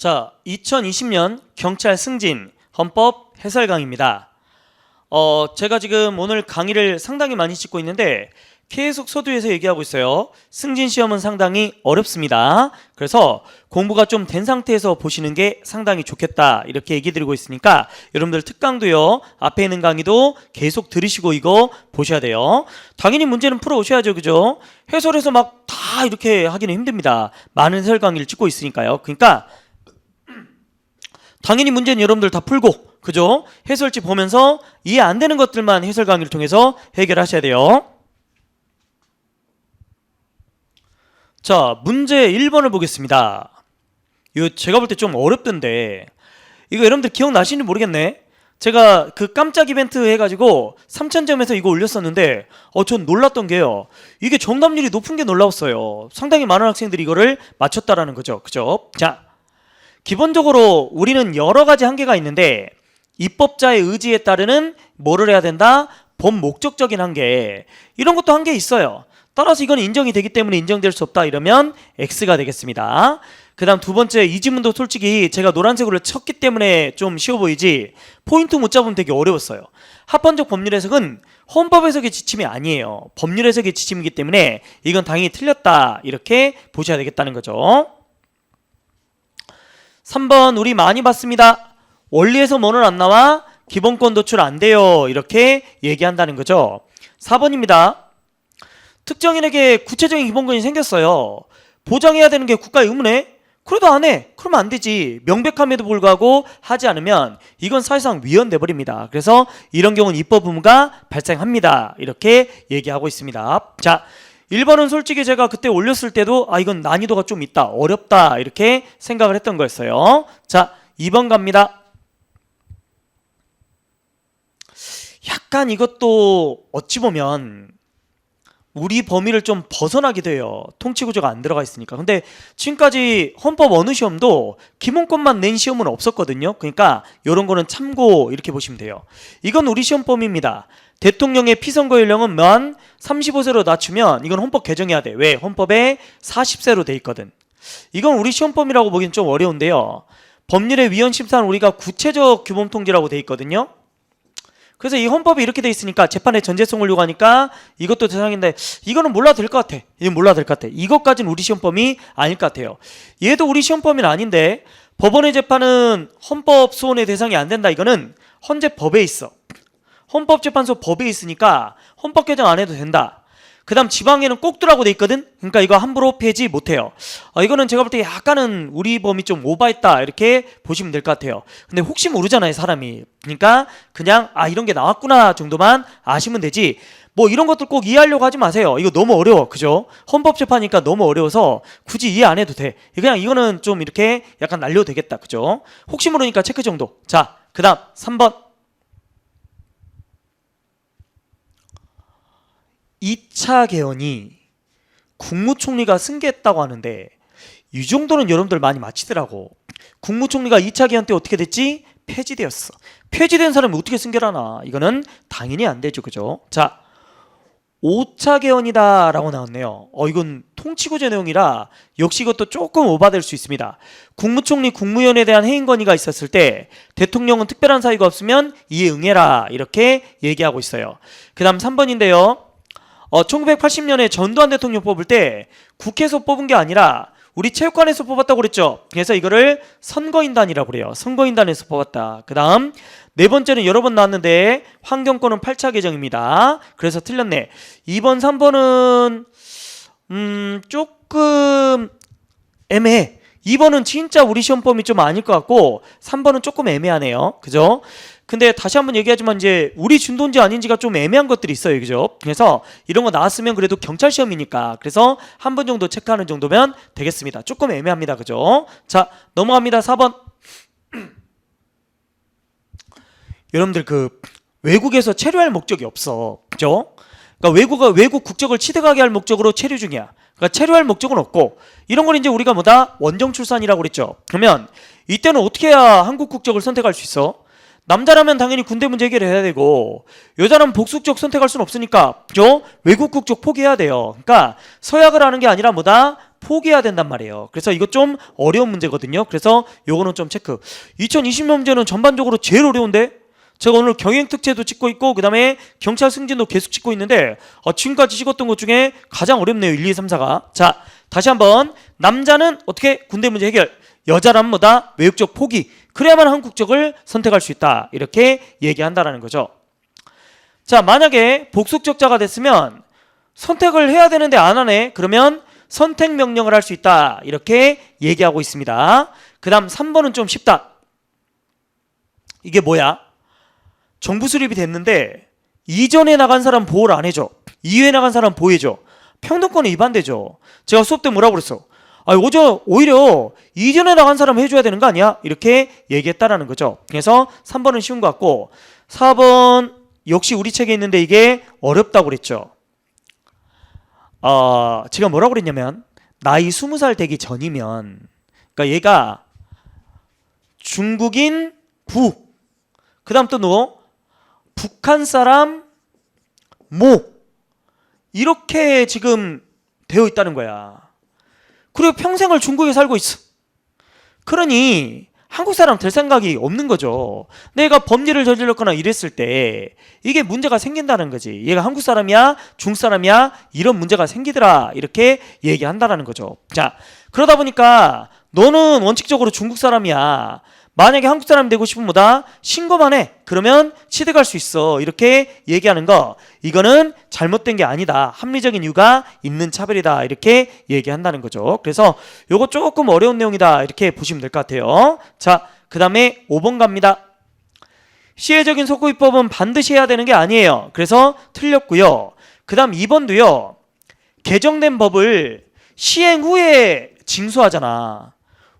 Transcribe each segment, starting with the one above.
자, 2020년 경찰 승진 헌법 해설 강의입니다. 제가 지금 오늘 강의를 상당히 많이 찍고 있는데 계속 서두에서 얘기하고 있어요. 승진 시험은 상당히 어렵습니다. 그래서 공부가 좀 된 상태에서 보시는 게 상당히 좋겠다 이렇게 얘기 드리고 있으니까 여러분들 특강도요, 앞에 있는 강의도 계속 들으시고 이거 보셔야 돼요. 당연히 문제는 풀어 오셔야죠, 그죠? 해설해서 막 다 이렇게 하기는 힘듭니다. 많은 해설 강의를 찍고 있으니까요. 그러니까 당연히 문제는 여러분들 다 풀고, 그죠? 해설지 보면서 이해 안 되는 것들만 해설 강의를 통해서 해결하셔야 돼요. 자, 문제 1번을 보겠습니다. 이거 제가 볼 때 좀 어렵던데 이거 여러분들 기억나시는지 모르겠네. 제가 그 깜짝 이벤트 해가지고 3000점에서 이거 올렸었는데 전 놀랐던 게요, 이게 정답률이 높은 게 놀라웠어요. 상당히 많은 학생들이 이거를 맞췄다라는 거죠. 그죠? 자, 기본적으로 우리는 여러 가지 한계가 있는데 입법자의 의지에 따르는 뭐를 해야 된다? 본 목적적인 한계, 이런 것도 한계 있어요. 따라서 이건 인정이 되기 때문에 인정될 수 없다 이러면 X가 되겠습니다. 그 다음 두 번째, 이 지문도 솔직히 제가 노란색으로 쳤기 때문에 좀 쉬워 보이지 포인트 못 잡으면 되게 어려웠어요. 합헌적 법률 해석은 헌법 해석의 지침이 아니에요. 법률 해석의 지침이기 때문에 이건 당연히 틀렸다 이렇게 보셔야 되겠다는 거죠. 3번 우리 많이 봤습니다. 원리에서 뭐는 안 나와? 기본권 도출 안 돼요 이렇게 얘기한다는 거죠. 4번입니다. 특정인에게 구체적인 기본권이 생겼어요. 보장해야 되는 게 국가의 의무네? 그래도 안 해. 그러면 안 되지. 명백함에도 불구하고 하지 않으면 이건 사실상 위헌돼 버립니다. 그래서 이런 경우는 입법 의무가 발생합니다 이렇게 얘기하고 있습니다. 자, 1번은 솔직히 제가 그때 올렸을 때도 이건 난이도가 좀 있다, 어렵다 이렇게 생각을 했던 거였어요. 자, 2번 갑니다. 약간 이것도 어찌 보면 우리 범위를 좀 벗어나기도 해요. 통치구조가 안 들어가 있으니까. 근데 지금까지 헌법 어느 시험도 기본권만 낸 시험은 없었거든요. 그러니까 이런 거는 참고 이렇게 보시면 돼요. 이건 우리 시험 범위입니다. 대통령의 피선거 연령은 만 35세로 낮추면 이건 헌법 개정해야 돼. 왜? 헌법에 40세로 돼 있거든. 이건 우리 시험 범위라고 보기엔 좀 어려운데요. 법률의 위헌 심사는 우리가 구체적 규범 통지라고 돼 있거든요. 그래서 이 헌법이 이렇게 돼 있으니까 재판의 전제성을 요구하니까 이것도 대상인데 이거는 몰라도 될 것 같아. 이건 몰라도 될 것 같아. 이것까지는 우리 시험범위 아닐 것 같아요. 얘도 우리 시험범위는 아닌데 법원의 재판은 헌법 소원의 대상이 안 된다. 이거는 헌재법에 있어. 헌법재판소 법에 있으니까 헌법 개정 안 해도 된다. 그 다음 지방에는 꼭 두라고 돼 있거든. 그러니까 이거 함부로 폐지 못해요. 이거는 제가 볼 때 약간은 우리 범위 좀 오버했다 이렇게 보시면 될 것 같아요. 근데 혹시 모르잖아요, 사람이. 그러니까 그냥 이런 게 나왔구나 정도만 아시면 되지, 뭐 이런 것들 꼭 이해하려고 하지 마세요. 이거 너무 어려워, 그죠? 헌법재판이니까 너무 어려워서 굳이 이해 안 해도 돼. 그냥 이거는 좀 이렇게 약간 날려도 되겠다, 그죠? 혹시 모르니까 체크 정도. 자, 그 다음 3번 2차 개헌이 국무총리가 승계했다고 하는데 이 정도는 여러분들 많이 맞히더라고. 국무총리가 2차 개헌 때 어떻게 됐지? 폐지되었어. 폐지된 사람이 어떻게 승계를 하나? 이거는 당연히 안 되죠, 그죠? 자, 5차 개헌이다 라고 나왔네요. 이건 통치구조 내용이라 역시 이것도 조금 오바될 수 있습니다. 국무총리 국무위원에 대한 해임 건의가 있었을 때 대통령은 특별한 사유가 없으면 이에 응해라 이렇게 얘기하고 있어요. 그 다음 3번인데요 1980년에 전두환 대통령 뽑을 때 국회에서 뽑은 게 아니라 우리 체육관에서 뽑았다고 그랬죠. 그래서 이거를 선거인단이라고 그래요. 선거인단에서 뽑았다. 그 다음 네 번째는 여러 번 나왔는데 환경권은 8차 개정입니다. 그래서 틀렸네. 2번 3번은 조금 애매해. 2번은 진짜 우리 시험범위 좀 아닐 것 같고 3번은 조금 애매하네요, 그죠? 근데 다시 한번 얘기하지만 이제 우리 준도인지 아닌지가 좀 애매한 것들이 있어요, 그죠? 그래서 이런 거 나왔으면 그래도 경찰 시험이니까 그래서 한 번 정도 체크하는 정도면 되겠습니다. 조금 애매합니다, 그죠? 자, 넘어갑니다. 4번 여러분들 그 외국에서 체류할 목적이 없어, 그죠? 그러니까 외국 국적을 취득하게 할 목적으로 체류 중이야. 그러니까 체류할 목적은 없고 이런 걸 이제 우리가 뭐다? 원정 출산이라고 그랬죠. 그러면 이때는 어떻게 해야 한국 국적을 선택할 수 있어? 남자라면 당연히 군대 문제 해결해야 되고 여자라면 복수국적 선택할 수는 없으니까 그죠? 외국 국적 포기해야 돼요. 그러니까 서약을 하는 게 아니라 뭐다? 포기해야 된단 말이에요. 그래서 이거 좀 어려운 문제거든요. 그래서 요거는 좀 체크. 2020년 문제는 전반적으로 제일 어려운데 제가 오늘 경영특채도 찍고 있고 그 다음에 경찰 승진도 계속 찍고 있는데 지금까지 찍었던 것 중에 가장 어렵네요. 1, 2, 3, 4가. 자, 다시 한번. 남자는 어떻게 군대 문제 해결, 여자란 뭐다? 외국적 포기. 그래야만 한국 국적을 선택할 수 있다. 이렇게 얘기한다라는 거죠. 자, 만약에 복속적자가 됐으면 선택을 해야 되는데 안 하네. 그러면 선택 명령을 할 수 있다. 이렇게 얘기하고 있습니다. 그 다음 3번은 좀 쉽다. 이게 뭐야? 정부 수립이 됐는데 이전에 나간 사람 보호를 안 해줘. 이후에 나간 사람 보호해줘. 평등권에 위반되죠. 제가 수업 때 뭐라고 그랬어? 오히려 이전에 나간 사람 해줘야 되는 거 아니야? 이렇게 얘기했다라는 거죠. 그래서 3번은 쉬운 것 같고 4번 역시 우리 책에 있는데 이게 어렵다고 그랬죠. 제가 뭐라고 그랬냐면 나이 20살 되기 전이면, 그러니까 얘가 중국인 부, 그 다음 또 뭐 북한 사람 모, 이렇게 지금 되어 있다는 거야. 그리고 평생을 중국에 살고 있어. 그러니 한국 사람 될 생각이 없는 거죠. 내가 범죄를 저질렀거나 이랬을 때 이게 문제가 생긴다는 거지. 얘가 한국 사람이야? 중국 사람이야? 이런 문제가 생기더라. 이렇게 얘기한다라는 거죠. 자, 그러다 보니까 너는 원칙적으로 중국 사람이야. 만약에 한국 사람 되고 싶으면 뭐다? 신고만 해. 그러면 취득 갈 수 있어. 이렇게 얘기하는 거, 이거는 잘못된 게 아니다. 합리적인 이유가 있는 차별이다. 이렇게 얘기한다는 거죠. 그래서 요거 조금 어려운 내용이다. 이렇게 보시면 될 것 같아요. 자, 그 다음에 5번 갑니다. 시혜적인 속구입법은 반드시 해야 되는 게 아니에요. 그래서 틀렸고요. 그 다음 2번도요. 개정된 법을 시행 후에 징수하잖아.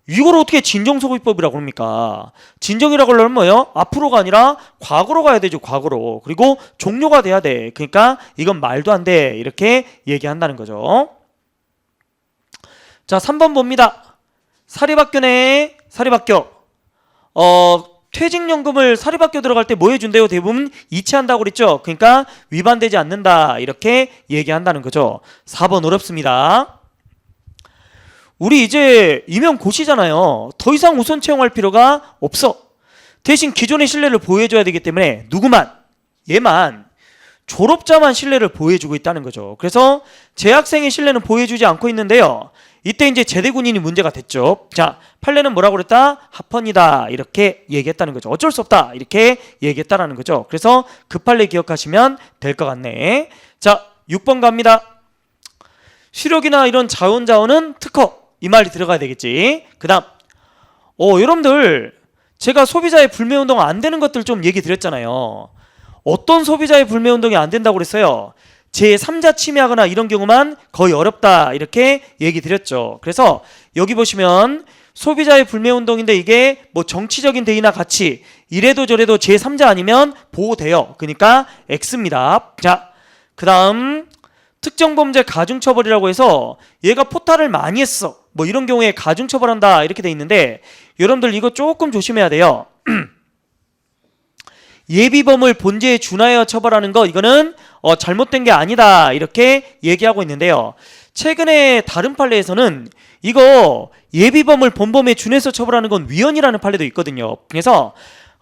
이걸 어떻게 진정소구입법이라고 합니까? 진정이라고 하려면 뭐예요? 앞으로가 아니라 과거로 가야 되죠. 과거로. 그리고 종료가 돼야 돼. 그러니까 이건 말도 안 돼. 이렇게 얘기한다는 거죠. 자, 3번 봅니다. 사립학교네. 사립학교. 퇴직연금을 사립학교 들어갈 때 뭐 해준대요? 대부분 이체한다고 그랬죠. 그러니까 위반되지 않는다. 이렇게 얘기한다는 거죠. 4번 어렵습니다. 우리 이제 임용고시잖아요. 더 이상 우선 채용할 필요가 없어. 대신 기존의 신뢰를 보호해줘야 되기 때문에 누구만? 얘만. 졸업자만 신뢰를 보호해주고 있다는 거죠. 그래서 재학생의 신뢰는 보호해주지 않고 있는데요. 이때 이제 제대군인이 문제가 됐죠. 자, 판례는 뭐라고 그랬다? 합헌이다. 이렇게 얘기했다는 거죠. 어쩔 수 없다. 이렇게 얘기했다라는 거죠. 그래서 그 판례 기억하시면 될 것 같네. 자, 6번 갑니다. 수력이나 이런 자원은 특허. 이 말이 들어가야 되겠지. 그 다음 여러분들 제가 소비자의 불매운동 안 되는 것들 좀 얘기 드렸잖아요. 어떤 소비자의 불매운동이 안 된다고 그랬어요? 제3자 침해하거나 이런 경우만 거의 어렵다. 이렇게 얘기 드렸죠. 그래서 여기 보시면 소비자의 불매운동인데 이게 뭐 정치적인 대의나 가치 이래도 저래도 제3자 아니면 보호돼요. 그러니까 X입니다. 자, 그 다음 특정범죄 가중처벌이라고 해서 얘가 포탈을 많이 했어. 뭐 이런 경우에 가중처벌한다. 이렇게 돼 있는데 여러분들 이거 조금 조심해야 돼요. 예비범을 본죄에 준하여 처벌하는 거 이거는 잘못된 게 아니다. 이렇게 얘기하고 있는데요. 최근에 다른 판례에서는 이거 예비범을 본범에 준해서 처벌하는 건 위헌이라는 판례도 있거든요. 그래서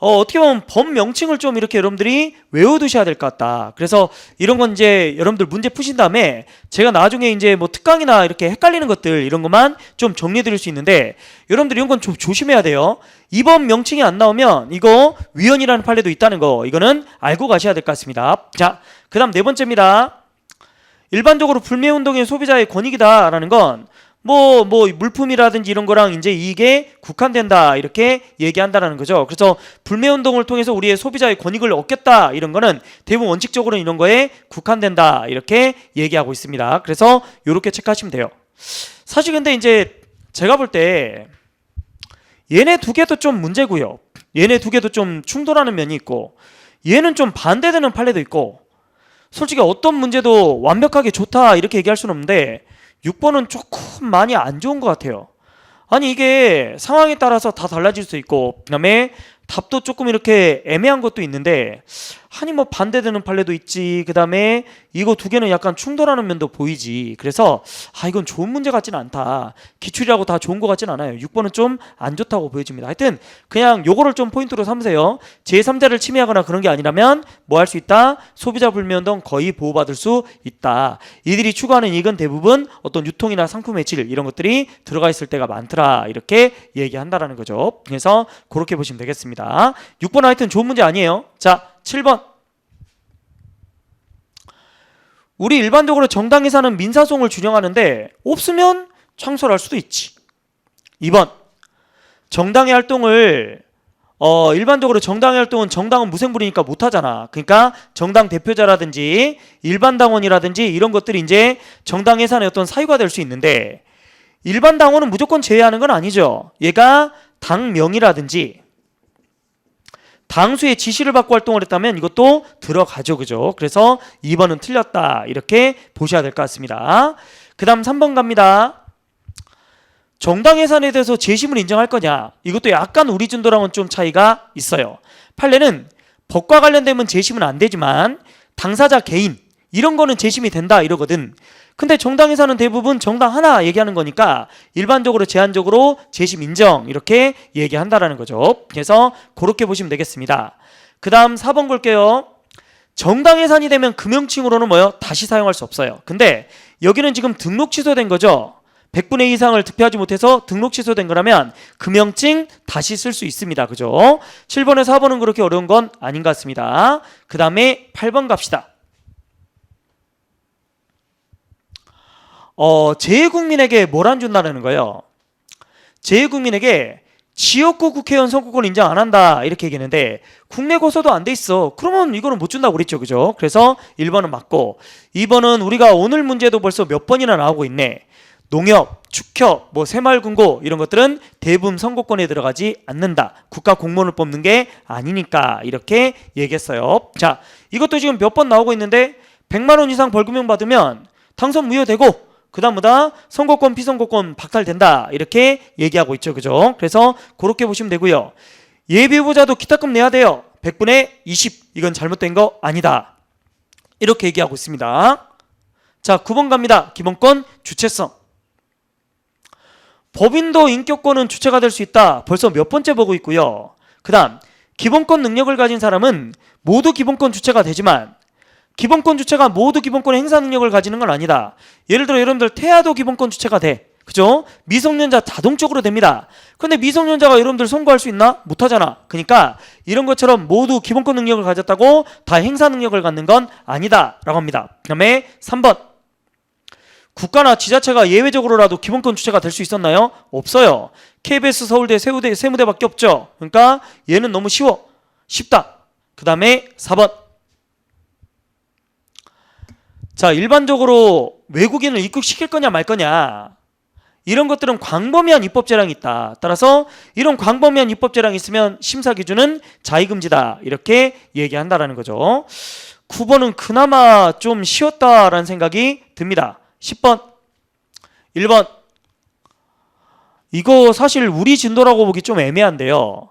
어떻게 보면 법 명칭을 좀 이렇게 여러분들이 외워두셔야 될 것 같다. 그래서 이런 건 이제 여러분들 문제 푸신 다음에 제가 나중에 이제 뭐 특강이나 이렇게 헷갈리는 것들 이런 것만 좀 정리해 드릴 수 있는데 여러분들 이런 건 좀 조심해야 돼요. 이 법 명칭이 안 나오면 이거 위헌이라는 판례도 있다는 거 이거는 알고 가셔야 될 것 같습니다. 자, 그 다음 4번째입니다. 일반적으로 불매운동의 소비자의 권익이다라는 건 뭐 물품이라든지 이런 거랑 이제 이게 국한된다 이렇게 얘기한다라는 거죠. 그래서 불매운동을 통해서 우리의 소비자의 권익을 얻겠다 이런 거는 대부분 원칙적으로는 이런 거에 국한된다 이렇게 얘기하고 있습니다. 그래서 이렇게 체크하시면 돼요. 사실 근데 이제 제가 볼 때 얘네 두 개도 좀 문제고요. 얘네 두 개도 좀 충돌하는 면이 있고 얘는 좀 반대되는 판례도 있고 솔직히 어떤 문제도 완벽하게 좋다 이렇게 얘기할 수는 없는데 6번은 조금 많이 안 좋은 것 같아요. 아니 이게 상황에 따라서 다 달라질 수 있고 그 다음에 답도 조금 이렇게 애매한 것도 있는데 아니 뭐 반대되는 판례도 있지. 그 다음에 이거 두 개는 약간 충돌하는 면도 보이지. 그래서 이건 좋은 문제 같지는 않다. 기출이라고 다 좋은 것 같진 않아요. 6번은 좀 안 좋다고 보여집니다. 하여튼 그냥 요거를 좀 포인트로 삼으세요. 제3자를 침해하거나 그런 게 아니라면 뭐 할 수 있다? 소비자 불매운 등 거의 보호받을 수 있다. 이들이 추구하는 이익은 대부분 어떤 유통이나 상품의 질 이런 것들이 들어가 있을 때가 많더라. 이렇게 얘기한다라는 거죠. 그래서 그렇게 보시면 되겠습니다. 6번 하여튼 좋은 문제 아니에요. 자, 7번. 우리 일반적으로 정당회사는 민사소송을 준용하는데 없으면 창설할 수도 있지. 2번. 정당의 활동을 일반적으로 정당의 활동은 정당은 무생불이니까 못하잖아. 그러니까 정당 대표자라든지 일반 당원이라든지 이런 것들이 이제 정당 해산의 어떤 사유가 될 수 있는데 일반 당원은 무조건 제외하는 건 아니죠. 얘가 당명이라든지 당수의 지시를 받고 활동을 했다면 이것도 들어가죠. 그죠? 그래서 2번은 틀렸다. 이렇게 보셔야 될 것 같습니다. 그 다음 3번 갑니다. 정당 해산에 대해서 재심을 인정할 거냐? 이것도 약간 우리 진도랑은 좀 차이가 있어요. 판례는 법과 관련되면 재심은 안 되지만 당사자 개인 이런 거는 재심이 된다 이러거든. 근데 정당 해산은 대부분 정당 하나 얘기하는 거니까 일반적으로 제한적으로 재심 인정 이렇게 얘기한다라는 거죠. 그래서 그렇게 보시면 되겠습니다. 그 다음 4번 볼게요. 정당 해산이 되면 금형칭으로는 뭐요? 다시 사용할 수 없어요. 근데 여기는 지금 등록 취소된 거죠. 100분의 2 이상을 득표하지 못해서 등록 취소된 거라면 금형증 다시 쓸 수 있습니다. 그죠? 7번에서 4번은 그렇게 어려운 건 아닌 것 같습니다. 그 다음에 8번 갑시다. 재외국민에게 뭘 안 준다는 거예요? 재외국민에게 지역구 국회의원 선거권 인정 안 한다 이렇게 얘기했는데 국내 고소도 안 돼 있어. 그러면 이거는 못 준다고 그랬죠. 그죠? 그래서 1번은 맞고 2번은 우리가 오늘 문제도 벌써 몇 번이나 나오고 있네. 농협, 축협, 새마을금고 이런 것들은 대부분 선거권에 들어가지 않는다. 국가 공무원을 뽑는 게 아니니까 이렇게 얘기했어요. 자, 이것도 지금 몇 번 나오고 있는데 100만 원 이상 벌금형 받으면 당선 무효되고 그 다음보다 선거권, 피선거권 박탈된다 이렇게 얘기하고 있죠. 그죠? 그래서 그렇게 보시면 되고요. 예비후보자도 기타금 내야 돼요. 100분의 20 이건 잘못된 거 아니다. 이렇게 얘기하고 있습니다. 자, 9번 갑니다. 기본권 주체성. 법인도 인격권은 주체가 될 수 있다. 벌써 몇 번째 보고 있고요. 그 다음 기본권 능력을 가진 사람은 모두 기본권 주체가 되지만 기본권 주체가 모두 기본권 행사 능력을 가지는 건 아니다. 예를 들어 여러분들 태아도 기본권 주체가 돼. 그죠? 미성년자 자동적으로 됩니다. 근데 미성년자가 여러분들 선고할 수 있나? 못하잖아. 그러니까 이런 것처럼 모두 기본권 능력을 가졌다고 다 행사 능력을 갖는 건 아니다 라고 합니다. 그 다음에 3번 국가나 지자체가 예외적으로라도 기본권 주체가 될 수 있었나요? 없어요. KBS, 서울대, 세무대밖에 없죠. 그러니까 얘는 너무 쉽다. 그 다음에 4번 자, 일반적으로 외국인을 입국시킬 거냐 말 거냐 이런 것들은 광범위한 입법 재량이 있다. 따라서 이런 광범위한 입법 재량이 있으면 심사 기준은 자의금지다 이렇게 얘기한다라는 거죠. 9번은 그나마 좀 쉬웠다라는 생각이 듭니다. 10번 1번 이거 사실 우리 진도라고 보기 좀 애매한데요.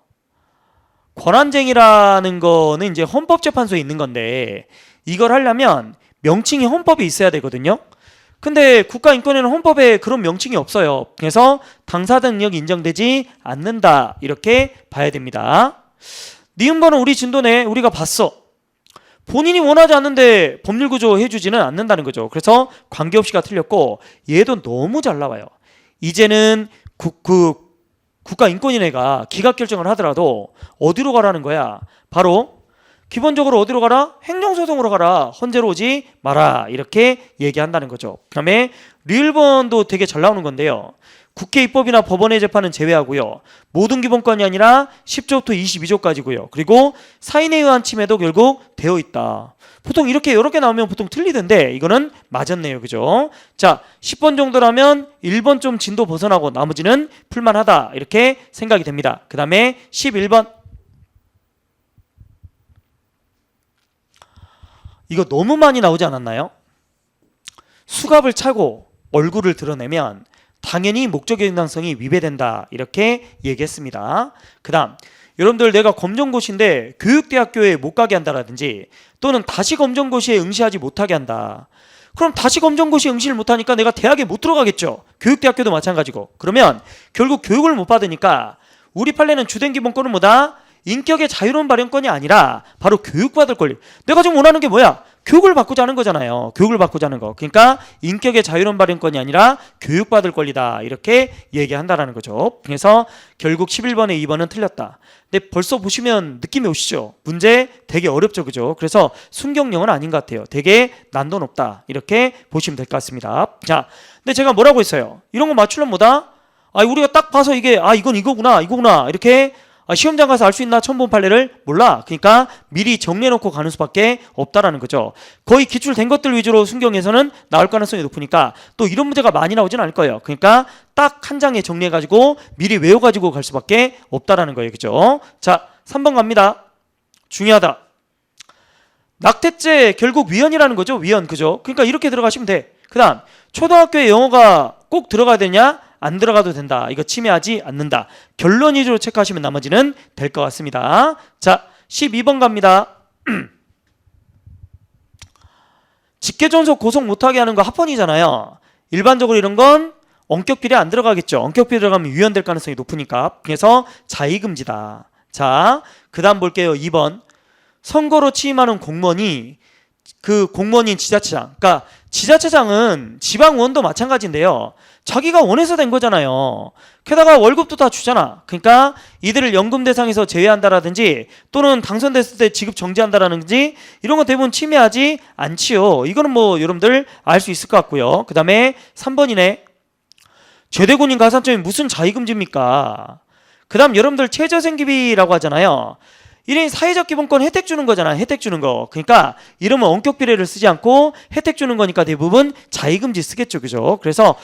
권한쟁의라는 거는 이제 헌법재판소에 있는 건데 이걸 하려면 명칭이 헌법에 있어야 되거든요. 근데 국가인권위는 헌법에 그런 명칭이 없어요. 그래서 당사자 능력이 인정되지 않는다 이렇게 봐야 됩니다. 니은번은 우리 진도네. 우리가 봤어. 본인이 원하지 않는데 법률구조 해주지는 않는다는 거죠. 그래서 관계없이가 틀렸고 얘도 너무 잘 나와요. 이제는 국가인권위원회가 기각결정을 하더라도 어디로 가라는 거야? 바로 기본적으로 어디로 가라? 행정소송으로 가라. 헌재로 오지 마라. 이렇게 얘기한다는 거죠. 그 다음에 리을번도 되게 잘 나오는 건데요. 국회 입법이나 법원의 재판은 제외하고요. 모든 기본권이 아니라 10조부터 22조까지고요. 그리고 사인에 의한 침해도 결국 되어 있다. 보통 이렇게 여러 개 나오면 보통 틀리던데 이거는 맞았네요. 그죠? 자, 10번 정도라면 1번 좀 진도 벗어나고 나머지는 풀만하다. 이렇게 생각이 됩니다. 그 다음에 11번 이거 너무 많이 나오지 않았나요? 수갑을 차고 얼굴을 드러내면 당연히 목적의 정당성이 위배된다 이렇게 얘기했습니다. 그 다음 여러분들 내가 검정고시인데 교육대학교에 못 가게 한다라든지 또는 다시 검정고시에 응시하지 못하게 한다. 그럼 다시 검정고시에 응시를 못하니까 내가 대학에 못 들어가겠죠. 교육대학교도 마찬가지고. 그러면 결국 교육을 못 받으니까 우리 판례는 주된 기본권은 뭐다? 인격의 자유로운 발현권이 아니라 바로 교육받을 권리. 내가 지금 원하는 게 뭐야? 교육을 받고자 하는 거잖아요. 교육을 받고자 하는 거. 그러니까 인격의 자유로운 발현권이 아니라 교육받을 권리다. 이렇게 얘기한다라는 거죠. 그래서 결국 11번에 2번은 틀렸다. 근데 벌써 보시면 느낌이 오시죠? 문제 되게 어렵죠. 그죠? 그래서 순경영은 아닌 것 같아요. 되게 난도 높다. 이렇게 보시면 될 것 같습니다. 자, 근데 제가 뭐라고 했어요? 이런 거 맞추려면 뭐다? 우리가 딱 봐서 이게 이건 이거구나 이렇게 시험장 가서 알 수 있나? 처음 본 판례를 몰라. 그러니까 미리 정리해놓고 가는 수밖에 없다라는 거죠. 거의 기출된 것들 위주로 순경에서는 나올 가능성이 높으니까 또 이런 문제가 많이 나오진 않을 거예요. 그러니까 딱 한 장에 정리해가지고 미리 외워가지고 갈 수밖에 없다라는 거예요. 그죠? 자, 3번 갑니다. 중요하다. 낙태죄 결국 위헌이라는 거죠. 위헌. 그죠? 그러니까 이렇게 들어가시면 돼. 그 다음 초등학교에 영어가 꼭 들어가야 되냐? 안 들어가도 된다. 이거 침해하지 않는다. 결론 위주로 체크하시면 나머지는 될 것 같습니다. 자, 12번 갑니다. 직계존속 고속 못하게 하는 거 합헌이잖아요. 일반적으로 이런 건 원격비례 안 들어가겠죠. 원격비례 들어가면 위헌될 가능성이 높으니까. 그래서 자의금지다. 자, 그 다음 볼게요. 2번. 선거로 취임하는 공무원이 그 공무원인 지자체장, 그러니까 지자체장은 지방의원도 마찬가지인데요. 자기가 원해서 된 거잖아요. 게다가 월급도 다 주잖아. 그러니까 이들을 연금 대상에서 제외한다라든지 또는 당선됐을 때 지급 정지한다라든지 이런 거 대부분 침해하지 않지요. 이거는 뭐 여러분들 알 수 있을 것 같고요. 그 다음에 3번이네. 최대군인 가산점이 무슨 자의금지입니까? 그 다음 여러분들 최저생계비라고 하잖아요. 1인 사회적 기본권 혜택 주는 거잖아. 혜택 주는 거. 그러니까 이름은 원격 비례를 쓰지 않고 혜택 주는 거니까 대부분 자의금지 쓰겠죠. 그죠? 그래서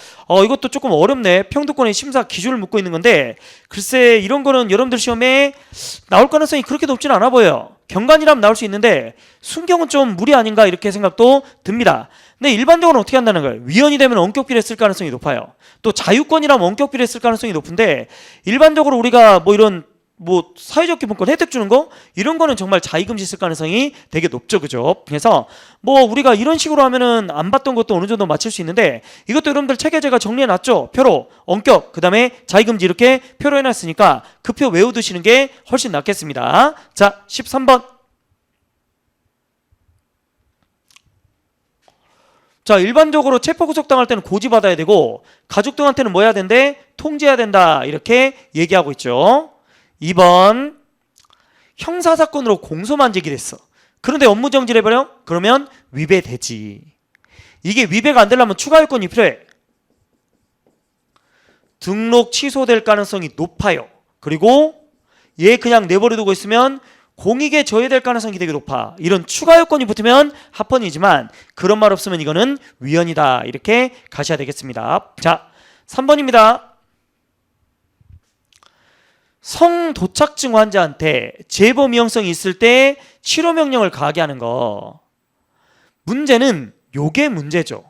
이것도 조금 어렵네. 평등권의 심사 기준을 묻고 있는 건데 글쎄 이런 거는 여러분들 시험에 나올 가능성이 그렇게 높지는 않아 보여요. 경관이라면 나올 수 있는데 순경은 좀 무리 아닌가 이렇게 생각도 듭니다. 근데 일반적으로 어떻게 한다는 거예요? 위헌이 되면 원격 비례 쓸 가능성이 높아요. 또 자유권이라면 원격 비례 쓸 가능성이 높은데 일반적으로 우리가 뭐 이런 사회적 기본권 혜택 주는 거 이런 거는 정말 자의금지 쓸 가능성이 되게 높죠. 그죠? 그래서 우리가 이런 식으로 하면은 안 봤던 것도 어느 정도 맞출 수 있는데 이것도 여러분들 책에 제가 정리해 놨죠. 표로 원격 그 다음에 자의금지 이렇게 표로 해놨으니까 그 표 외워두시는 게 훨씬 낫겠습니다. 자, 13번. 자, 일반적으로 체포구속당할 때는 고지받아야 되고 가족 등한테는 뭐 해야 된대? 통지해야 된다. 이렇게 얘기하고 있죠. 2번. 형사사건으로 공소만 제기됐어. 그런데 업무정지를 해버려? 그러면 위배되지. 이게 위배가 안 되려면 추가 요건이 필요해. 등록 취소될 가능성이 높아요. 그리고 얘 그냥 내버려두고 있으면 공익에 저해될 가능성이 되게 높아. 이런 추가 요건이 붙으면 합헌이지만 그런 말 없으면 이거는 위헌이다. 이렇게 가셔야 되겠습니다. 자, 3번입니다. 성도착증 환자한테 재범 위험성이 있을 때 치료 명령을 가하게 하는 거. 문제는 요게 문제죠.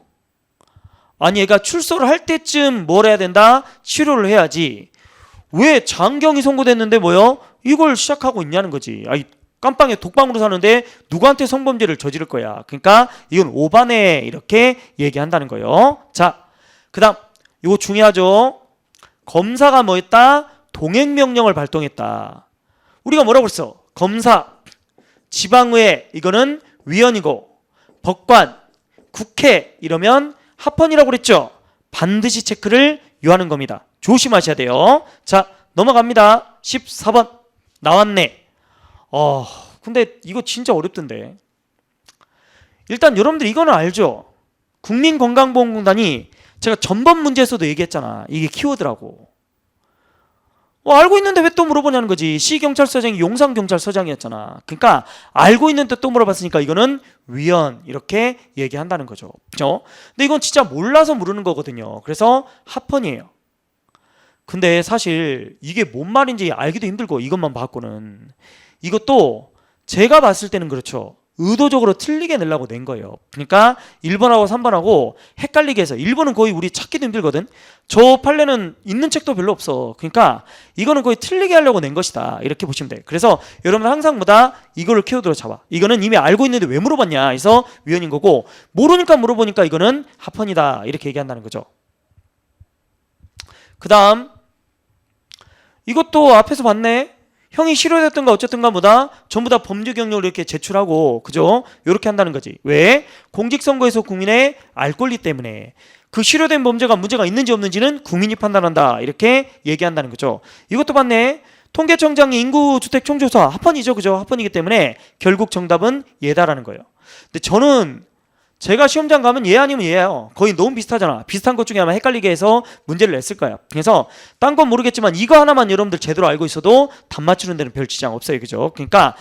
아니 얘가 출소를 할 때쯤 뭘 해야 된다? 치료를 해야지. 왜 장경이 선고됐는데 뭐요? 이걸 시작하고 있냐는 거지. 깜빵에 독방으로 사는데 누구한테 성범죄를 저지를 거야. 그러니까 이건 오반에 이렇게 얘기한다는 거예요. 자, 그 다음 이거 중요하죠. 검사가 뭐 했다? 동행명령을 발동했다. 우리가 뭐라고 그랬어? 검사, 지방의회 이거는 위헌이고 법관, 국회 이러면 합헌이라고 그랬죠. 반드시 체크를 요하는 겁니다. 조심하셔야 돼요. 자, 넘어갑니다. 14번 나왔네. 근데 이거 진짜 어렵던데. 일단 여러분들 이거는 알죠? 국민건강보험공단이 제가 전번 문제에서도 얘기했잖아. 이게 키워드라고. 알고 있는데 왜 또 물어보냐는 거지. 시경찰서장이 용산경찰서장이었잖아. 그러니까 알고 있는데 또 물어봤으니까 이거는 위헌 이렇게 얘기한다는 거죠. 그렇죠? 근데 이건 진짜 몰라서 물으는 거거든요. 그래서 합헌이에요. 근데 사실 이게 뭔 말인지 알기도 힘들고 이것만 봤고는 이것도 제가 봤을 때는 그렇죠. 의도적으로 틀리게 내려고 낸 거예요. 그러니까 1번하고 3번하고 헷갈리게 해서 1번은 거의 우리 찾기도 힘들거든. 저 판례는 있는 책도 별로 없어. 그러니까 이거는 거의 틀리게 하려고 낸 것이다. 이렇게 보시면 돼. 그래서 여러분 항상 뭐다? 이거를 키워드로 잡아. 이거는 이미 알고 있는데 왜 물어봤냐 해서 위헌인 거고, 모르니까 물어보니까 이거는 합헌이다. 이렇게 얘기한다는 거죠. 그 다음 이것도 앞에서 봤네. 형이 실효됐든가 어쨌든가 뭐다 전부 다 범죄 경력을 이렇게 제출하고, 그죠? 이렇게 한다는 거지. 왜? 공직선거에서 국민의 알 권리 때문에. 그 실효된 범죄가 문제가 있는지 없는지는 국민이 판단한다. 이렇게 얘기한다는 거죠. 이것도 봤네. 통계청장이 인구주택 총조사 합헌이죠, 그죠? 합헌이기 때문에 결국 정답은 얘다라는 거예요. 근데 저는 제가 시험장 가면 얘 아니면 얘예요. 거의 너무 비슷하잖아. 비슷한 것 중에 아마 헷갈리게 해서 문제를 냈을 거예요. 그래서 딴 건 모르겠지만 이거 하나만 여러분들 제대로 알고 있어도 답 맞추는 데는 별 지장 없어요. 그죠? 그러니까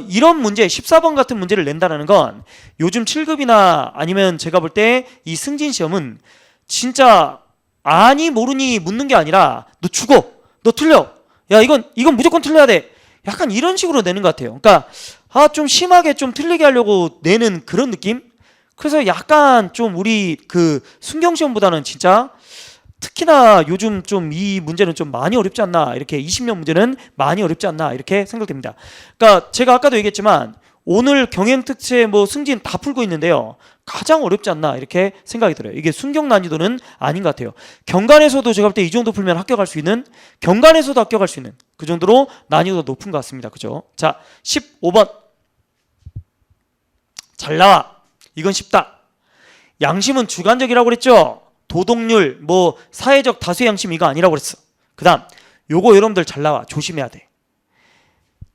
이런 문제 14번 같은 문제를 낸다는 건 요즘 7급이나 아니면 제가 볼 때 이 승진 시험은 진짜 아니 모르니 묻는 게 아니라 너 죽어. 너 틀려. 야 이건 무조건 틀려야 돼. 약간 이런 식으로 내는 것 같아요. 그러니까 좀 심하게 좀 틀리게 하려고 내는 그런 느낌? 그래서 약간 좀 우리 그 순경시험보다는 진짜 특히나 요즘 좀 이 문제는 좀 많이 어렵지 않나, 이렇게 20년 문제는 많이 어렵지 않나 이렇게 생각됩니다. 그러니까 제가 아까도 얘기했지만 오늘 경행특채 뭐 승진 다 풀고 있는데요, 가장 어렵지 않나 이렇게 생각이 들어요. 이게 순경 난이도는 아닌 것 같아요. 경간에서도 제가 볼 때 이 정도 풀면 합격할 수 있는, 경간에서도 합격할 수 있는 그 정도로 난이도가 높은 것 같습니다. 그죠? 자, 15번 잘 나와. 이건 쉽다. 양심은 주관적이라고 그랬죠. 도덕률, 뭐 사회적 다수의 양심 이거 아니라고 그랬어. 그 다음 요거 여러분들 잘 나와. 조심해야 돼.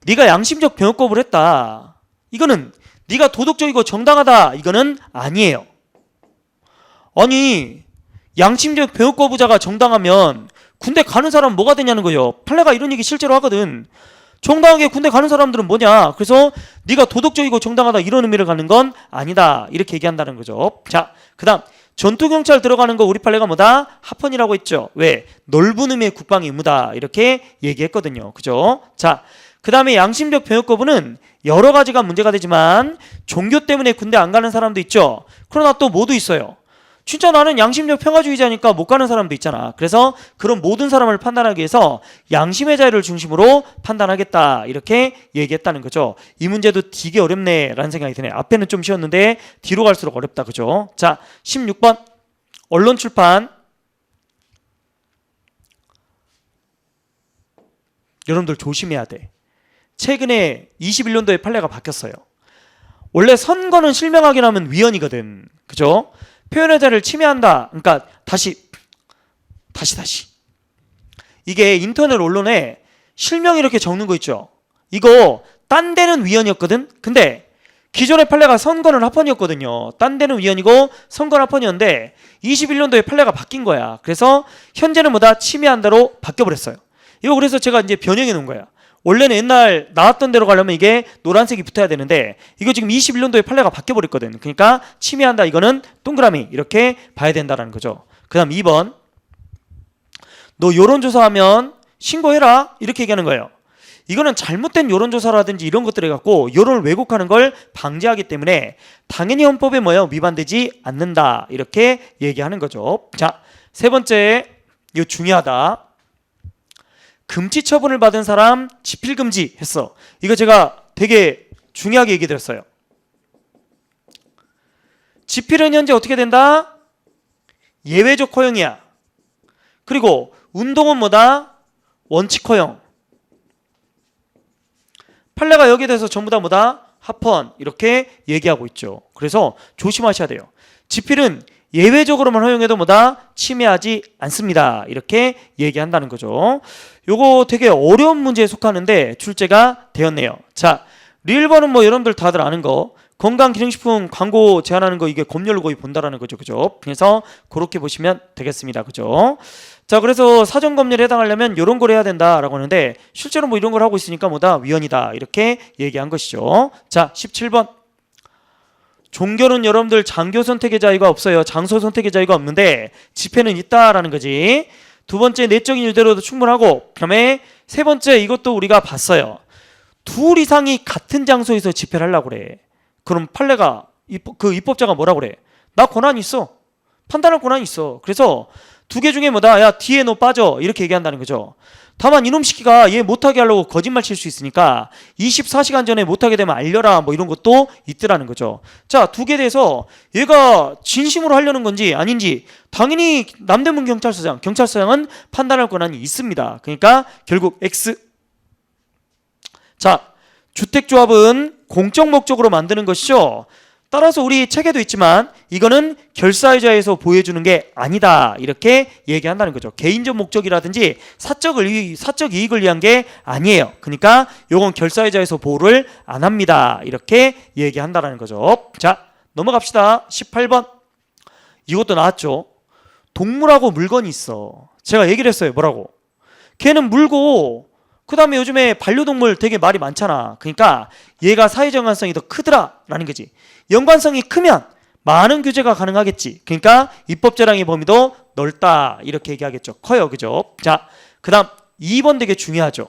네가 양심적 병역거부를 했다. 이거는 네가 도덕적이고 정당하다. 이거는 아니에요. 아니 양심적 병역거부자가 정당하면 군대 가는 사람 뭐가 되냐는 거예요. 판례가 이런 얘기 실제로 하거든. 정당하게 군대 가는 사람들은 뭐냐? 그래서 네가 도덕적이고 정당하다 이런 의미를 갖는 건 아니다. 이렇게 얘기한다는 거죠. 자, 그 다음 전투경찰 들어가는 거 우리 판례가 뭐다? 합헌이라고 했죠. 왜? 넓은 의미의 국방의 의무다. 이렇게 얘기했거든요. 그죠? 자, 그 다음에 양심적 병역 거부는 여러 가지가 문제가 되지만 종교 때문에 군대 안 가는 사람도 있죠. 그러나 또 뭐도 있어요. 진짜 나는 양심적 평화주의자니까 못 가는 사람도 있잖아. 그래서 그런 모든 사람을 판단하기 위해서 양심의 자유를 중심으로 판단하겠다. 이렇게 얘기했다는 거죠. 이 문제도 되게 어렵네 라는 생각이 드네. 앞에는 좀 쉬웠는데 뒤로 갈수록 어렵다. 그죠? 자, 16번 언론 출판. 여러분들 조심해야 돼. 최근에 21년도에 판례가 바뀌었어요. 원래 선거는 실명하게 나면 위헌이거든. 그죠? 표현의 자유를 침해한다. 그러니까 다시 이게 인터넷 언론에 실명 이렇게 적는 거 있죠. 이거 딴 데는 위헌이었거든. 근데 기존의 판례가 선거는 합헌이었거든요. 딴 데는 위헌이고 선거는 합헌이었는데 21년도에 판례가 바뀐 거야. 그래서 현재는 뭐다? 침해한다로 바뀌어버렸어요. 이거 그래서 제가 이제 변형해 놓은 거야. 원래는 옛날 나왔던 대로 가려면 이게 노란색이 붙어야 되는데 이거 지금 21년도에 판례가 바뀌어버렸거든. 그러니까 침해한다 이거는 동그라미 이렇게 봐야 된다는 거죠. 그 다음 2번 너 여론조사하면 신고해라 이렇게 얘기하는 거예요. 이거는 잘못된 여론조사라든지 이런 것들을 갖고 여론을 왜곡하는 걸 방지하기 때문에 당연히 헌법에 뭐예요? 위반되지 않는다 이렇게 얘기하는 거죠. 자, 세 번째 이거 중요하다. 금지 처분을 받은 사람 집필금지 했어. 이거 제가 되게 중요하게 얘기 드렸어요. 집필은 현재 어떻게 된다? 예외적 허용이야. 그리고 운동은 뭐다? 원칙 허용. 판례가 여기에 대해서 전부 다 뭐다? 합헌 이렇게 얘기하고 있죠. 그래서 조심하셔야 돼요. 집필은 예외적으로만 허용해도 뭐다? 침해하지 않습니다. 이렇게 얘기한다는 거죠. 요거 되게 어려운 문제에 속하는데 출제가 되었네요. 자, 리일번은 뭐 여러분들 다들 아는 거 건강기능식품 광고 제한하는 거 이게 검열로 거의 본다라는 거죠. 그죠? 그래서 그렇게 보시면 되겠습니다. 그죠? 자, 그래서 사전검열에 해당하려면 이런 걸 해야 된다라고 하는데 실제로 뭐 이런 걸 하고 있으니까 뭐다? 위헌이다. 이렇게 얘기한 것이죠. 자, 17번 종교는 여러분들 장교 선택의 자유가 없어요. 장소 선택의 자유가 없는데 집회는 있다라는 거지. 두 번째 내적인 유대로도 충분하고 그다음에 세 번째 이것도 우리가 봤어요. 둘 이상이 같은 장소에서 집회를 하려고 그래. 그럼 판례가 그 입법자가 뭐라 그래? 나 권한이 있어. 판단할 권한이 있어. 그래서 두 개 중에 뭐다? 야, 뒤에 너 빠져. 이렇게 얘기한다는 거죠. 다만 이놈 시키가 얘 못하게 하려고 거짓말 칠 수 있으니까 24시간 전에 못하게 되면 알려라 뭐 이런 것도 있더라는 거죠. 자, 두 개에 대해서 얘가 진심으로 하려는 건지 아닌지 당연히 남대문 경찰서장은 판단할 권한이 있습니다. 그러니까 결국 X. 자, 주택조합은 공적 목적으로 만드는 것이죠. 따라서 우리 책에도 있지만 이거는 결사유자에서 보여주는 게 아니다 이렇게 얘기한다는 거죠. 개인적 목적이라든지 사적 이익을 위한 게 아니에요. 그러니까 요건 결사유자에서 보호를 안 합니다 이렇게 얘기한다는 거죠. 자, 넘어갑시다. 18번. 이것도 나왔죠. 동물하고 물건이 있어. 제가 얘기를 했어요. 뭐라고? 걔는 물고 그 다음에 요즘에 반려동물 되게 말이 많잖아. 그러니까 얘가 사회적 연관성이 더 크더라라는 거지. 연관성이 크면 많은 규제가 가능하겠지. 그러니까 입법재량의 범위도 넓다 이렇게 얘기하겠죠. 커요. 그죠? 자, 그 다음 2번 되게 중요하죠.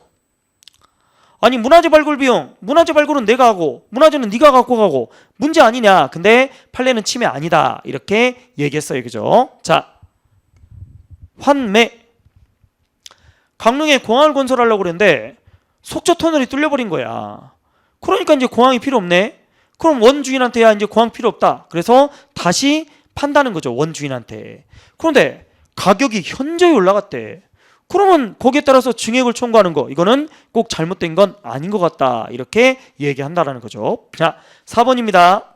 아니 문화재 발굴 비용, 문화재 발굴은 내가 하고 문화재는 네가 갖고 가고 문제 아니냐. 근데 판례는 침해 아니다 이렇게 얘기했어요. 그죠? 자, 환매. 강릉에 공항을 건설하려고 그랬는데 속초 터널이 뚫려버린 거야. 그러니까 이제 공항이 필요 없네. 그럼 원주인한테 야 이제 공항 필요 없다. 그래서 다시 판다는 거죠. 원주인한테. 그런데 가격이 현저히 올라갔대. 그러면 거기에 따라서 증액을 청구하는 거 이거는 꼭 잘못된 건 아닌 것 같다 이렇게 얘기한다라는 거죠. 자, 4번입니다.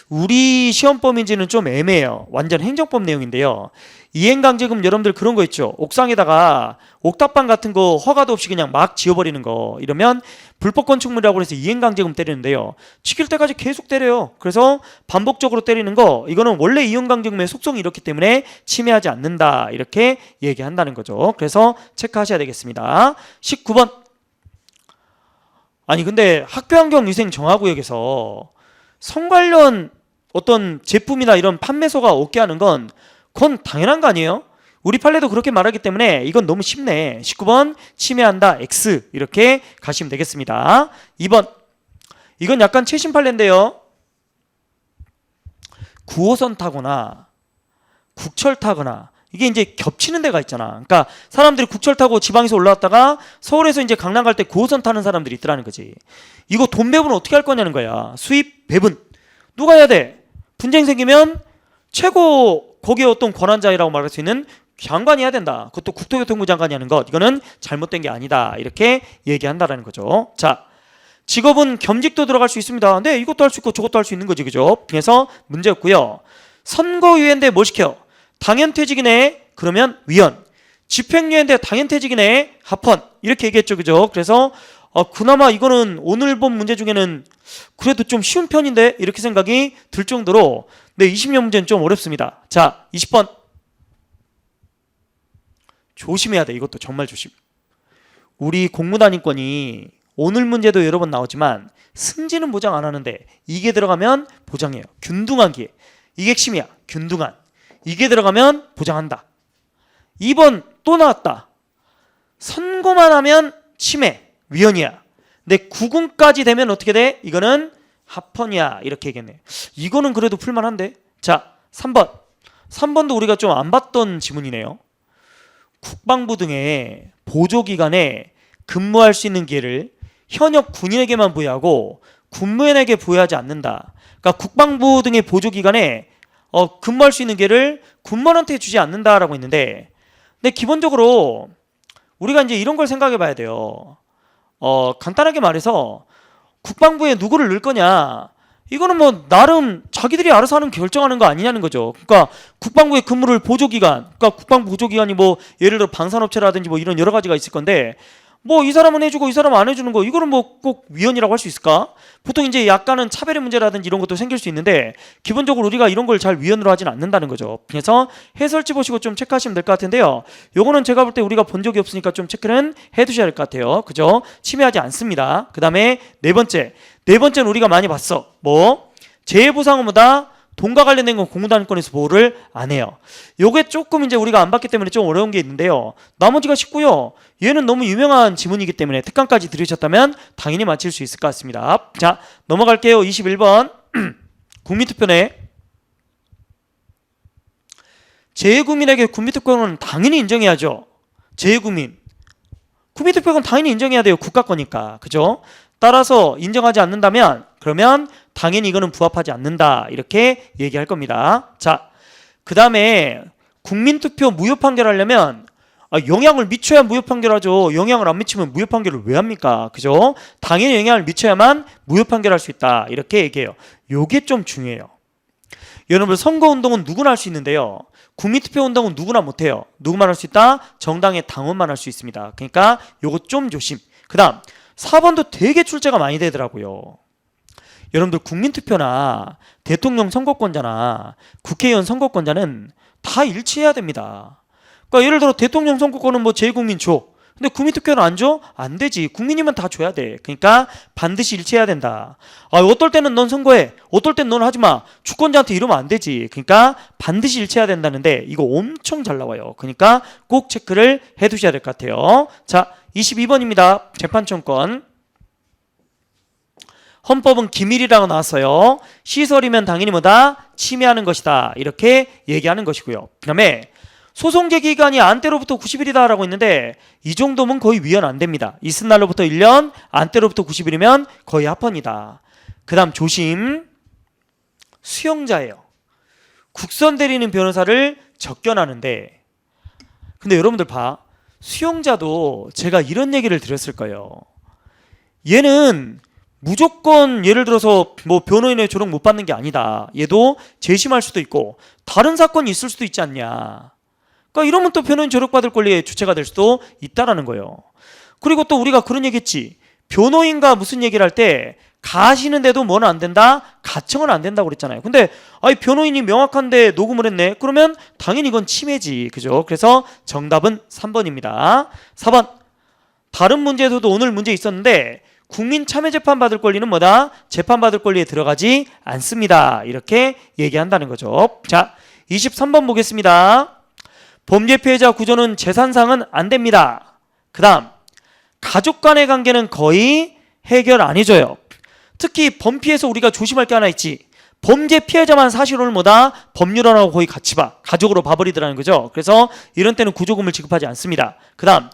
우리 시험 범위인지는 좀 애매해요. 완전 행정법 내용인데요. 이행강제금 여러분들 그런 거 있죠. 옥상에다가 옥탑방 같은 거 허가도 없이 그냥 막 지어버리는 거 이러면 불법 건축물이라고 해서 이행강제금 때리는데요. 지킬 때까지 계속 때려요. 그래서 반복적으로 때리는 거 이거는 원래 이행강제금의 속성이 이렇기 때문에 침해하지 않는다 이렇게 얘기한다는 거죠. 그래서 체크하셔야 되겠습니다. 19번. 아니 근데 학교환경위생 정화구역에서 성 관련 어떤 제품이나 이런 판매소가 없게 하는 건 그건 당연한 거 아니에요? 우리 판례도 그렇게 말하기 때문에 이건 너무 쉽네. 19번 침해한다 X 이렇게 가시면 되겠습니다. 2번. 이건 약간 최신 판례인데요. 9호선 타거나 국철 타거나 이게 이제 겹치는 데가 있잖아. 그러니까 사람들이 국철 타고 지방에서 올라왔다가 서울에서 이제 강남 갈 때 9호선 타는 사람들이 있더라는 거지. 이거 돈 배분 어떻게 할 거냐는 거야. 수입 배분. 누가 해야 돼? 분쟁 생기면 최고 거기에 어떤 권한자라고 말할 수 있는 장관이 해야 된다. 그것도 국토교통부 장관이 하는 것. 이거는 잘못된 게 아니다. 이렇게 얘기한다라는 거죠. 자, 직업은 겸직도 들어갈 수 있습니다. 네, 이것도 할 수 있고 저것도 할 수 있는 거지. 그죠? 그래서 문제였고요. 선거유예인데 뭘 시켜? 당연퇴직이네. 그러면 위헌. 집행유예인데 당연퇴직이네. 합헌. 이렇게 얘기했죠. 그죠? 그래서 그나마 이거는 오늘 본 문제 중에는 그래도 좀 쉬운 편인데 이렇게 생각이 들 정도로 네, 20년 문제는 좀 어렵습니다. 자, 20번. 조심해야 돼. 이것도 정말 조심. 우리 공무단인권이 오늘 문제도 여러 번 나오지만 승진은 보장 안 하는데 이게 들어가면 보장해요. 균등한 기회. 이게 핵심이야. 균등한. 이게 들어가면 보장한다. 2번 또 나왔다. 선고만 하면 침해. 위헌이야. 근데 구금까지 되면 어떻게 돼? 이거는 합헌이야. 이렇게 얘기했네. 이거는 그래도 풀만한데. 자, 3번. 3번도 우리가 좀 안 봤던 지문이네요. 국방부 등의 보조기관에 근무할 수 있는 기회를 현역 군인에게만 부여하고 군무원에게 부여하지 않는다. 그러니까 국방부 등의 보조기관에 근무할 수 있는 기회를 군무원한테 주지 않는다라고 했는데, 근데 기본적으로 우리가 이제 이런 걸 생각해 봐야 돼요. 간단하게 말해서 국방부에 누구를 넣을 거냐, 이거는 뭐 나름 자기들이 알아서 하는 결정하는 거 아니냐는 거죠. 그러니까 국방부의 근무를 보조기관, 그러니까 국방부 보조기관이 뭐 예를 들어 방산업체라든지 뭐 이런 여러 가지가 있을 건데 뭐 이 사람은 해주고 이 사람은 안 해주는 거, 이거는 뭐 꼭 위헌이라고 할 수 있을까? 보통 이제 약간은 차별의 문제라든지 이런 것도 생길 수 있는데 기본적으로 우리가 이런 걸 잘 위헌으로 하진 않는다는 거죠. 그래서 해설지 보시고 좀 체크하시면 될 것 같은데요. 요거는 제가 볼 때 우리가 본 적이 없으니까 좀 체크는 해두셔야 될 것 같아요. 그죠? 침해하지 않습니다. 그 다음에 네 번째는 우리가 많이 봤어. 뭐 재해보상은보다 돈과 관련된 건 공무단권에서 보호를 안 해요. 요게 조금 이제 우리가 안 봤기 때문에 좀 어려운 게 있는데요. 나머지가 쉽고요. 얘는 너무 유명한 지문이기 때문에 특강까지 들으셨다면 당연히 맞힐 수 있을 것 같습니다. 자, 넘어갈게요. 21번 국민투표네. 재외국민에게 국민투표는 당연히 인정해야죠. 재외국민 국민투표는 당연히 인정해야 돼요. 국가 거니까. 그죠? 따라서 인정하지 않는다면 그러면 당연히 이거는 부합하지 않는다. 이렇게 얘기할 겁니다. 자, 그 다음에 국민투표 무효 판결하려면 영향을 미쳐야 무효 판결하죠. 영향을 안 미치면 무효 판결을 왜 합니까? 그죠? 당연히 영향을 미쳐야만 무효 판결할 수 있다. 이렇게 얘기해요. 요게 좀 중요해요. 여러분 선거운동은 누구나 할 수 있는데요. 국민투표운동은 누구나 못해요. 누구만 할 수 있다? 정당의 당원만 할 수 있습니다. 그러니까 요거 좀 조심. 그 다음 4번도 되게 출제가 많이 되더라고요. 여러분들 국민투표나 대통령 선거권자나 국회의원 선거권자는 다 일치해야 됩니다. 그러니까 예를 들어 대통령 선거권은 뭐 제 국민 줘. 근데 국민투표는 안 줘? 안 되지. 국민이면 다 줘야 돼. 그러니까 반드시 일치해야 된다. 어떨 때는 넌 선거해. 어떨 때는 넌 하지 마. 주권자한테 이러면 안 되지. 그러니까 반드시 일치해야 된다는데 이거 엄청 잘 나와요. 그러니까 꼭 체크를 해두셔야 될 것 같아요. 자, 22번입니다. 재판청권. 헌법은 기밀이라고 나왔어요. 시설이면 당연히 뭐다? 침해하는 것이다. 이렇게 얘기하는 것이고요. 그 다음에 소송제 기간이 안때로부터 90일이다 라고 했는데 이 정도면 거의 위헌 안 됩니다. 있은 날로부터 1년, 안때로부터 90일이면 거의 합헌이다. 그 다음 조심. 수용자예요. 국선 대리는 변호사를 접견하는데 근데 여러분들 봐. 수용자도 제가 이런 얘기를 드렸을 거예요. 얘는 무조건 예를 들어서 뭐 변호인의 조력 못 받는 게 아니다. 얘도 재심할 수도 있고 다른 사건이 있을 수도 있지 않냐. 그러니까 이러면 또 변호인 조력받을 권리의 주체가 될 수도 있다라는 거예요. 그리고 또 우리가 그런 얘기 했지. 변호인과 무슨 얘기를 할 때 가시는데도 뭐는 안 된다? 가청은 안 된다고 그랬잖아요. 근데 변호인이 명확한데 녹음을 했네. 그러면 당연히 이건 침해지. 그죠? 그래서 정답은 3번입니다. 4번. 다른 문제에서도 오늘 문제 있었는데 국민 참여 재판 받을 권리는 뭐다? 재판 받을 권리에 들어가지 않습니다. 이렇게 얘기한다는 거죠. 자, 23번 보겠습니다. 범죄 피해자 구조는 재산상은 안 됩니다. 그 다음 가족 간의 관계는 거의 해결 안 해줘요. 특히 범피에서 우리가 조심할 게 하나 있지. 범죄 피해자만 사실혼을 뭐다? 법률안하고 거의 같이 봐. 가족으로 봐버리더라는 거죠. 그래서 이런 때는 구조금을 지급하지 않습니다. 그 다음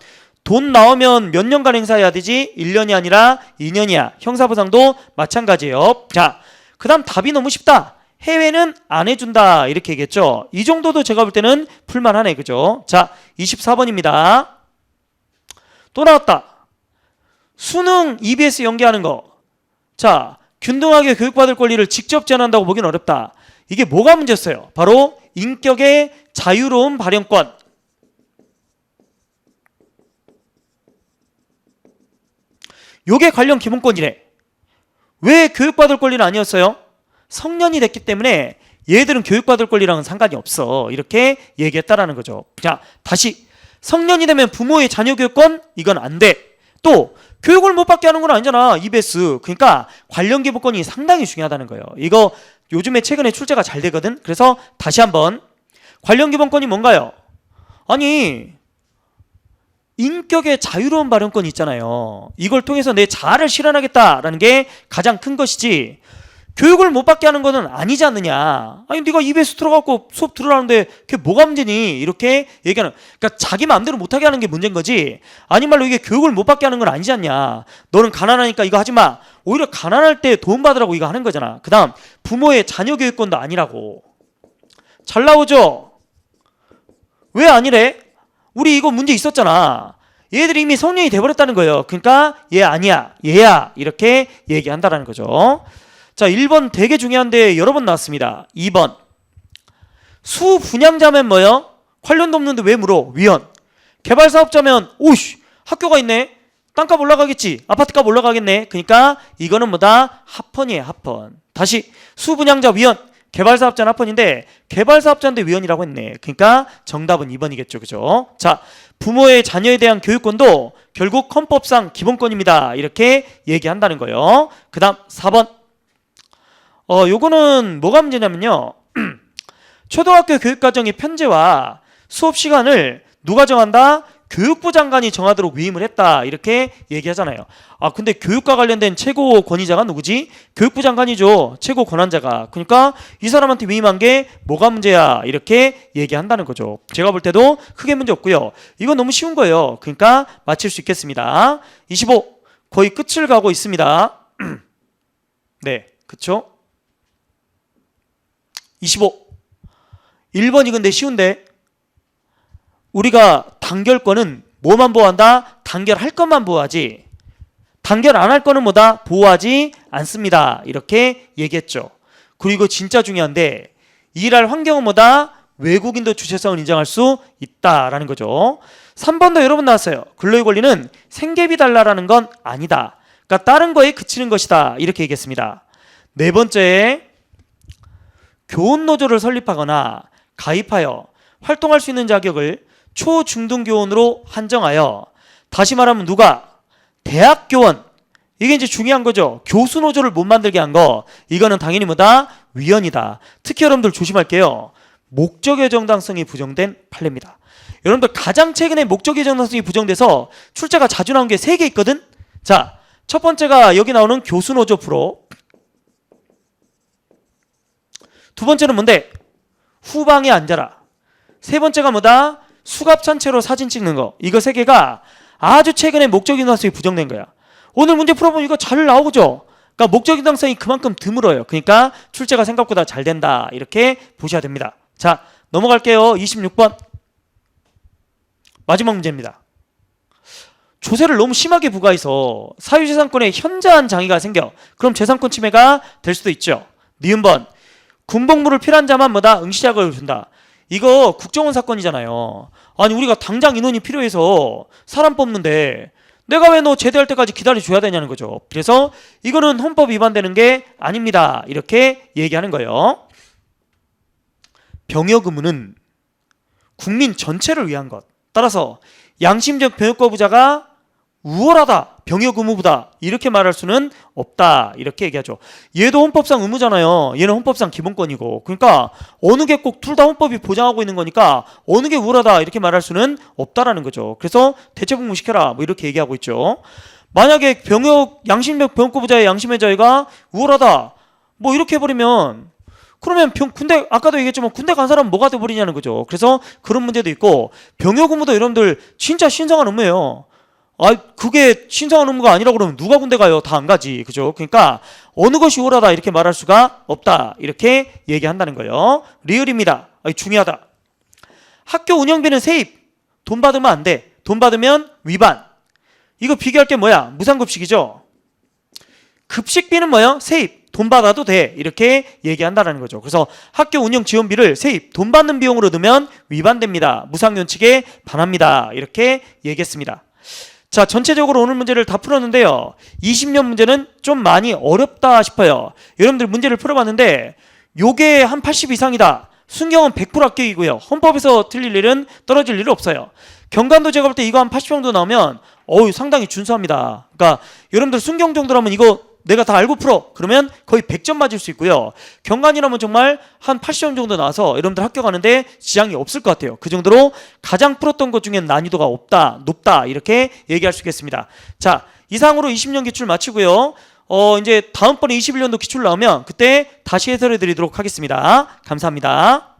돈 나오면 몇 년간 행사해야 되지? 1년이 아니라 2년이야. 형사보상도 마찬가지예요. 자, 그 다음 답이 너무 쉽다. 해외는 안 해준다. 이렇게 얘기했죠. 이 정도도 제가 볼 때는 풀만하네. 그죠? 자, 24번입니다. 또 나왔다. 수능 EBS 연계하는 거. 자, 균등하게 교육받을 권리를 직접 제한한다고 보기는 어렵다. 이게 뭐가 문제였어요? 바로 인격의 자유로운 발현권. 요게 관련 기본권이래. 왜 교육받을 권리는 아니었어요? 성년이 됐기 때문에 얘들은 교육받을 권리랑은 상관이 없어. 이렇게 얘기했다라는 거죠. 자, 다시 성년이 되면 부모의 자녀 교육권? 이건 안 돼. 또 교육을 못 받게 하는 건 아니잖아. EBS. 그러니까 관련 기본권이 상당히 중요하다는 거예요. 이거 요즘에 최근에 출제가 잘 되거든. 그래서 다시 한번 관련 기본권이 뭔가요? 아니 인격의 자유로운 발현권이 있잖아요. 이걸 통해서 내 자아를 실현하겠다라는 게 가장 큰 것이지 교육을 못 받게 하는 거는 아니지 않느냐. 아니 네가 EBS 들어가고 수업 들으라는데 그게 뭐가 문제니? 이렇게 얘기하는. 그러니까 자기 마음대로 못하게 하는 게 문제인 거지. 아니 말로 이게 교육을 못 받게 하는 건 아니지 않냐. 너는 가난하니까 이거 하지 마. 오히려 가난할 때 도움 받으라고 이거 하는 거잖아. 그 다음 부모의 자녀 교육권도 아니라고. 잘 나오죠? 왜 아니래? 우리 이거 문제 있었잖아. 얘들이 이미 성년이 돼버렸다는 거예요. 그러니까 얘 아니야 얘야 이렇게 얘기한다라는 거죠. 자, 1번 되게 중요한데 여러 번 나왔습니다. 2번 수분양자면 뭐요? 관련도 없는데 왜 물어? 위헌. 개발사업자면 오이씨 학교가 있네. 땅값 올라가겠지. 아파트값 올라가겠네. 그러니까 이거는 뭐다? 합헌이에요. 합헌. 다시 수분양자 위헌. 개발사업자는 합헌인데 개발사업자인데 위헌이라고 했네. 그러니까 정답은 2번이겠죠. 그죠? 자, 부모의 자녀에 대한 교육권도 결국 헌법상 기본권입니다. 이렇게 얘기한다는 거예요. 그 다음 4번 요거는 뭐가 문제냐면요. 초등학교 교육과정의 편제와 수업 시간을 누가 정한다? 교육부 장관이 정하도록 위임을 했다. 이렇게 얘기하잖아요. 아, 근데 교육과 관련된 최고 권위자가 누구지? 교육부 장관이죠. 최고 권한자가. 그러니까 이 사람한테 위임한 게 뭐가 문제야? 이렇게 얘기한다는 거죠. 제가 볼 때도 크게 문제 없고요. 이건 너무 쉬운 거예요. 그러니까 맞힐 수 있겠습니다. 25. 거의 끝을 가고 있습니다. 네, 그쵸? 25. 1번이 근데 쉬운데 우리가 단결권은 뭐만 보호한다? 단결할 것만 보호하지 단결 안 할 거는 뭐다? 보호하지 않습니다. 이렇게 얘기했죠. 그리고 진짜 중요한데 일할 환경은 뭐다? 외국인도 주체성을 인정할 수 있다라는 거죠. 3번도 여러 번 나왔어요. 근로의 권리는 생계비 달라라는 건 아니다. 그러니까 다른 거에 그치는 것이다. 이렇게 얘기했습니다. 네 번째, 교원노조를 설립하거나 가입하여 활동할 수 있는 자격을 초중등교원으로 한정하여 다시 말하면 누가? 대학교원. 이게 이제 중요한 거죠. 교수노조를 못 만들게 한 거. 이거는 당연히 뭐다? 위헌이다. 특히 여러분들 조심할게요. 목적의 정당성이 부정된 판례입니다. 여러분들 가장 최근에 목적의 정당성이 부정돼서 출제가 자주 나온 게 3개 있거든. 자, 첫 번째가 여기 나오는 교수노조 프로. 두 번째는 뭔데? 후방에 앉아라. 세 번째가 뭐다? 수갑찬채로 사진 찍는 거. 이거 3개가 아주 최근에 목적의 정당성이 부정된 거야. 오늘 문제 풀어보면 이거 잘 나오죠. 그러니까 목적의 정당성이 그만큼 드물어요. 그러니까 출제가 생각보다 잘 된다. 이렇게 보셔야 됩니다. 자, 넘어갈게요. 26번. 마지막 문제입니다. 조세를 너무 심하게 부과해서 사유재산권에 현저한 장애가 생겨. 그럼 재산권 침해가 될 수도 있죠. 니은번. 군복무를 필요한 자만 뭐다? 응시자격을 준다. 이거 국정원 사건이잖아요. 아니 우리가 당장 인원이 필요해서 사람 뽑는데 내가 왜 너 제대할 때까지 기다려줘야 되냐는 거죠. 그래서 이거는 헌법 위반되는 게 아닙니다. 이렇게 얘기하는 거예요. 병역 의무는 국민 전체를 위한 것. 따라서 양심적 병역 거부자가 우월하다. 병역 의무보다 이렇게 말할 수는 없다. 이렇게 얘기하죠. 얘도 헌법상 의무잖아요. 얘는 헌법상 기본권이고. 그러니까 어느 게 꼭 둘 다 헌법이 보장하고 있는 거니까 어느 게 우월하다 이렇게 말할 수는 없다라는 거죠. 그래서 대체복무시켜라 뭐 이렇게 얘기하고 있죠. 만약에 양심적 병역 거부자의 양심의 자유가 우월하다 뭐 이렇게 해버리면 그러면 군대 아까도 얘기했지만 군대 간 사람은 뭐가 돼버리냐는 거죠. 그래서 그런 문제도 있고 병역 의무도 여러분들 진짜 신성한 의무예요. 아, 그게 신성한 의무가 아니라 그러면 누가 군대 가요? 다 안 가지. 그죠? 그러니까 어느 것이 우월하다 이렇게 말할 수가 없다. 이렇게 얘기한다는 거예요. 리을입니다. 중요하다. 학교 운영비는 세입. 돈 받으면 안 돼. 돈 받으면 위반. 이거 비교할 게 뭐야? 무상급식이죠. 급식비는 뭐예요? 세입. 돈 받아도 돼. 이렇게 얘기한다는 거죠. 그래서 학교 운영 지원비를 세입, 돈 받는 비용으로 넣으면 위반됩니다. 무상원칙에 반합니다. 이렇게 얘기했습니다. 자, 전체적으로 오늘 문제를 다 풀었는데요. 20년 문제는 좀 많이 어렵다 싶어요. 여러분들 문제를 풀어봤는데 요게 한 80 이상이다. 순경은 100% 합격이고요. 헌법에서 틀릴 일은 떨어질 일은 없어요. 경간도 제가 볼 때 이거 한 80 정도 나오면 상당히 준수합니다. 그러니까 여러분들 순경 정도라면 이거 내가 다 알고 풀어. 그러면 거의 100점 맞을 수 있고요. 경간이라면 정말 한 80점 정도 나와서 여러분들 합격하는데 지장이 없을 것 같아요. 그 정도로 가장 풀었던 것 중엔 난이도가 높다 이렇게 얘기할 수 있겠습니다. 자, 이상으로 20년 기출 마치고요. 이제 다음번에 21년도 기출 나오면 그때 다시 해설해 드리도록 하겠습니다. 감사합니다.